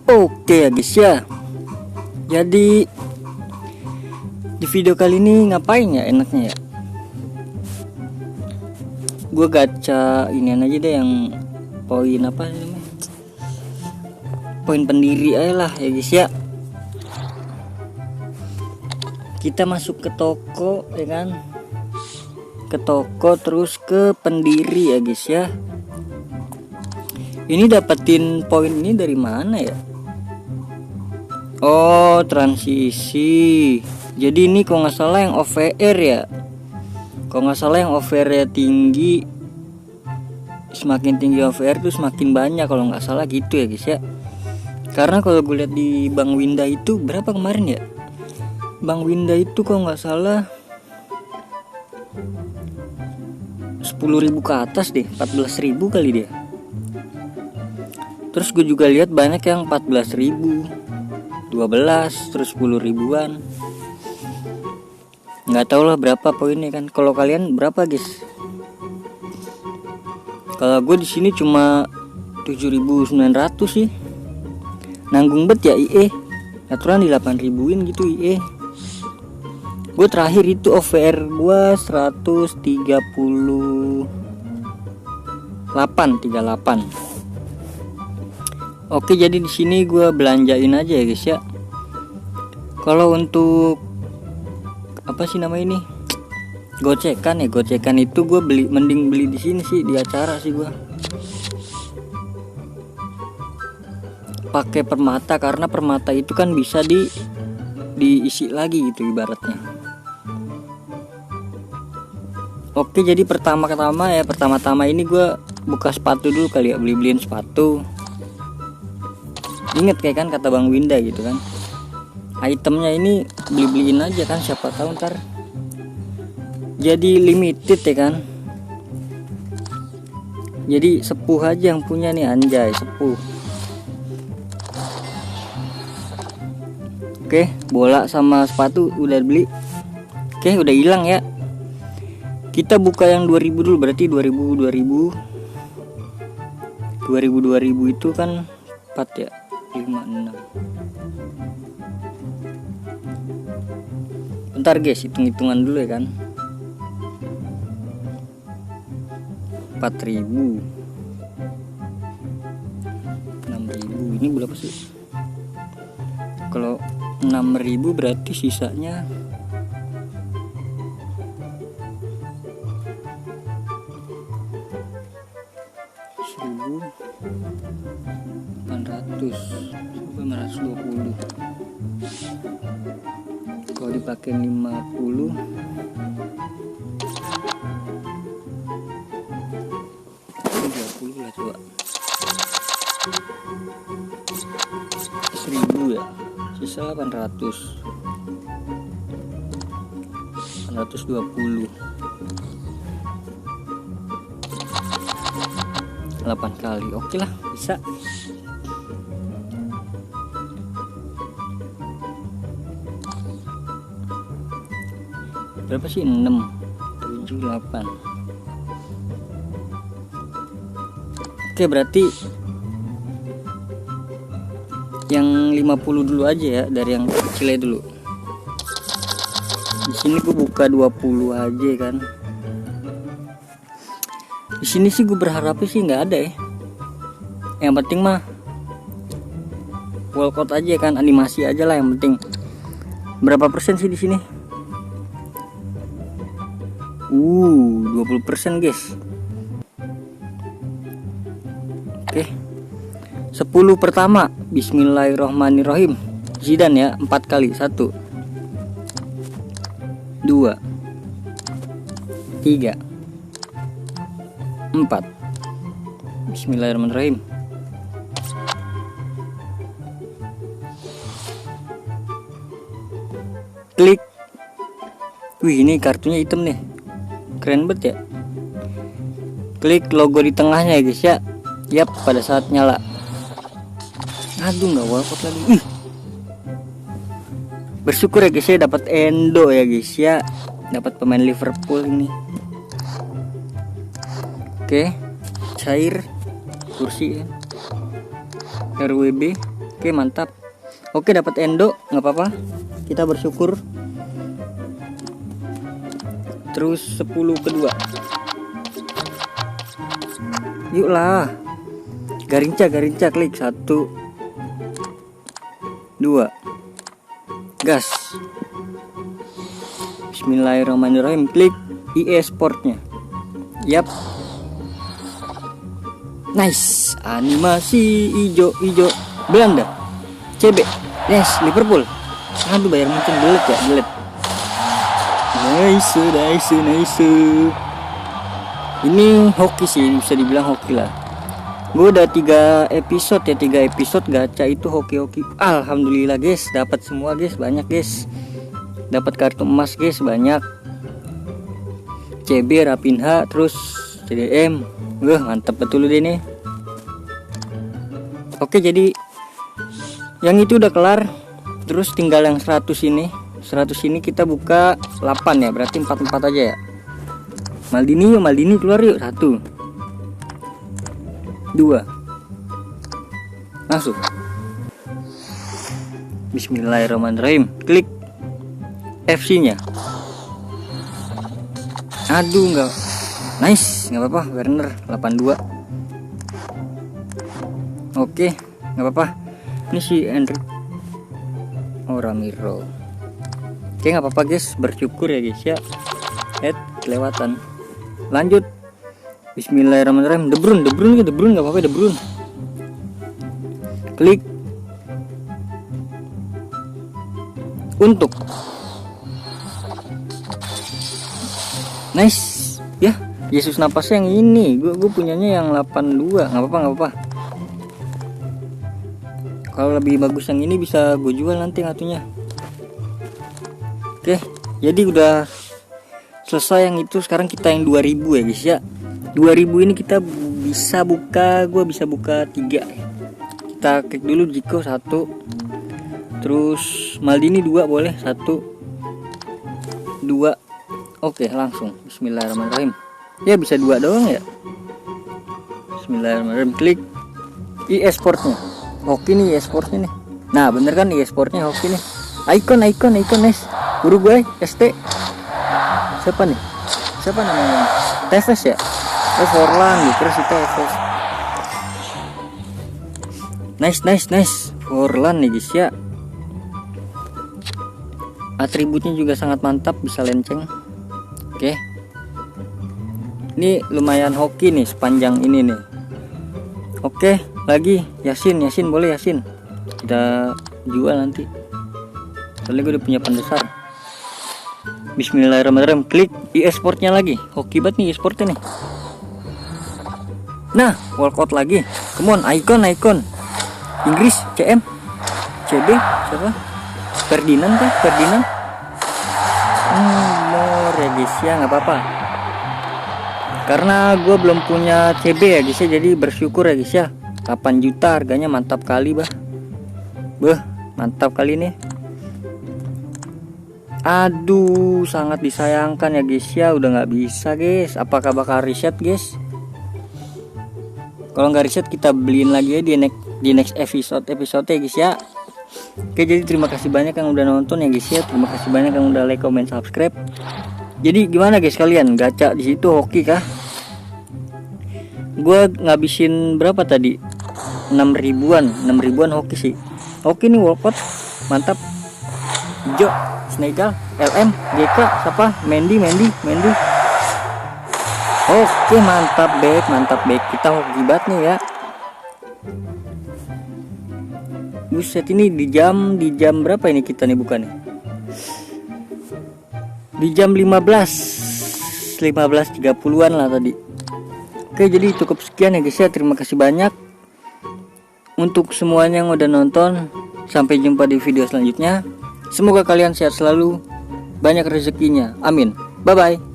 Oke ya guys ya. Jadi di video kali ini ngapain ya enaknya ya? Gue gacha inian aja deh, yang poin apa namanya? Poin pendiri aja lah ya guys ya. Kita masuk ke toko ya kan? Ke toko terus ke pendiri ya guys ya. Ini dapetin poin ini dari mana ya? Oh, transisi. Jadi ini kalau nggak salah yang OVR ya. Kalau nggak salah yang OVR tinggi, semakin tinggi OVR tuh semakin banyak kalau nggak salah gitu ya guys ya. Karena kalau gue lihat di Bang Winda itu berapa kemarin ya? Bang Winda itu kalau nggak salah 10.000 ke atas deh, 14.000 kali dia. Terus gue juga lihat banyak yang 14.000, 12, terus 10 ribuan. Nggak tahu lah berapa poinnya kan. Kalau kalian berapa guys? Kalau gue di sini cuma 7.900 sih. Nanggung bet ya IE. Aturan di 8.000-in gitu IE. Gue terakhir itu OVR gue 138. Oke, jadi di sini gue belanjain aja ya guys ya. Kalau untuk apa sih nama ini? Gocekan ya, gocekan itu gue mending beli di sini sih, di acara sih gue. Pakai permata, karena permata itu kan bisa diisi lagi gitu ibaratnya. Oke, jadi pertama-tama ini gue buka sepatu dulu kali ya, beliin sepatu. Ingat kayak kan kata Bang Winda gitu kan, itemnya ini beliin aja kan, siapa tahu ntar jadi limited ya kan. Jadi sepuh aja yang punya nih, anjay sepuh. Oke, bola sama sepatu udah beli. Oke, udah hilang ya. Kita buka yang 2000 dulu, berarti 2000 itu kan 4 ya, 5, 6. Bentar guys, hitung-hitungan dulu ya kan. 4.000, 6.000, ini berapa sih? Kalau 6.000 berarti sisanya 1.820. Kalau dipakai 50, 30 lah coba. 1.000 ya, sisa 800, 820, 8 kali. Oke lah, bisa. Berapa sih? 6, 7, 8. Oke, berarti yang 50 dulu aja ya, dari yang kecilnya dulu. Di sini gue buka 20 aja kan. Di sini sih gue berharapnya sih nggak ada ya. Yang penting mah walkout aja kan, animasi aja lah yang penting. Berapa persen sih di sini? 20% guys. Oke. 10 pertama, bismillahirrohmanirrohim. Zidane ya, 4 kali. 1, 2, 3, 4. Bismillahirrahmanirrahim. Klik. Wih, ini kartunya hitam nih, keren banget ya. Klik logo di tengahnya ya guys ya. Yap, pada saat nyala. Aduh, nggak walkout lagi. Bersyukur ya guys ya, dapat Endo ya guys ya, dapat pemain Liverpool ini. Oke, cair kursi ya. RWB Oke, mantap. Oke, dapat endo, nggak apa-apa. Kita bersyukur. Terus 10 kedua. Yuklah. Garinca klik 1 2. Gas. Bismillahirrahmanirrahim. Klik IE Sportnya. Yap. Nice. Animasi ijo Belanda. CB. Yes, Liverpool. Aduh, Bayern Munchen belet. Nice. Ini hoki sih, bisa dibilang hoki lah. Gue udah 3 episode gacha itu hoki. Alhamdulillah guys, dapat semua guys, banyak guys. Dapat kartu emas guys, banyak. CB, Rapinha, terus CDM. Mantap betul deh nih. Oke, jadi yang itu udah kelar. Terus tinggal yang 100 ini. 100 ini kita buka 8 ya, berarti 44 aja ya. Maldini keluar yuk. 1 2. Langsung. Bismillahirrahmanirrahim. Klik FC nya. Aduh, enggak. Nice, nggak apa-apa. Werner 82. Oke, nggak apa-apa. Ini si Enric. Ramiro. Oke, nggak apa-apa guys, bersyukur ya guys ya. Kelewatan. Lanjut. Bismillahirrahmanirrahim. De Bruyne nggak apa-apa. De Bruyne. Klik untuk. Nice ya. Yesus Navas yang ini. Gue punyanya yang 82. Nggak apa-apa. Kalau lebih bagus yang ini bisa gue jual nanti ngatunya. Oke, jadi udah selesai yang itu. Sekarang kita yang 2000 ya guys ya. 2000 ini kita bisa buka. Gue bisa buka 3. Kita klik dulu Jiko 1. Terus Maldini 2 boleh. 1 2. Oke, langsung. Bismillahirrahmanirrahim. Ya bisa 2 doang ya. Bismillahirrahmanirrahim. Klik IE Sportnya. Hoki nih e-sportnya nih. Nah bener kan e-sportnya hoki nih. Icon nice. Uruguay ST. Siapa namanya? Tevez ya. Forlan gitu. Terus itu Tevez. Nice. Forlan nih guys ya. Atributnya juga sangat mantap, bisa lenceng. Oke. Ini lumayan hoki nih sepanjang ini nih. Oke, lagi Yasin boleh Yasin. Kita jual nanti. Soalnya gue udah punya pendesar. Bismillahirrahmanirrahim. Klik IE Sportnya lagi. Hoki banget nih e-sportnya nih. Nah, walkout lagi. Come on, icon. Inggris, CM, CB, siapa? Ferdinand. More ya guys ya, nggak apa-apa. Karena gue belum punya CB ya guys ya, jadi bersyukur ya guys ya. 8 juta harganya, mantap kali mantap kali nih. Aduh, sangat disayangkan ya guys ya, udah nggak bisa guys. Apakah bakal reset guys? Kalau nggak reset kita beliin lagi ya di next episode ya guys ya. Oke, jadi terima kasih banyak yang udah nonton ya guys ya. Terima kasih banyak yang udah like, comment, subscribe. Jadi gimana guys kalian? Gacha di situ hoki kah? Gue ngabisin berapa tadi? 6 ribuan hoki sih. Hoki nih walkout. Mantap. Jo, Sneigal, LM, GK, siapa? Mendy. Oke, mantap back. Kita hoki banget nih ya. Buset, ini di jam berapa ini kita nih bukannya? Di jam 15.30-an lah tadi. Oke, jadi cukup sekian ya guys ya. Terima kasih banyak untuk semuanya yang udah nonton. Sampai jumpa di video selanjutnya. Semoga kalian sehat selalu, banyak rezekinya. Amin. Bye bye.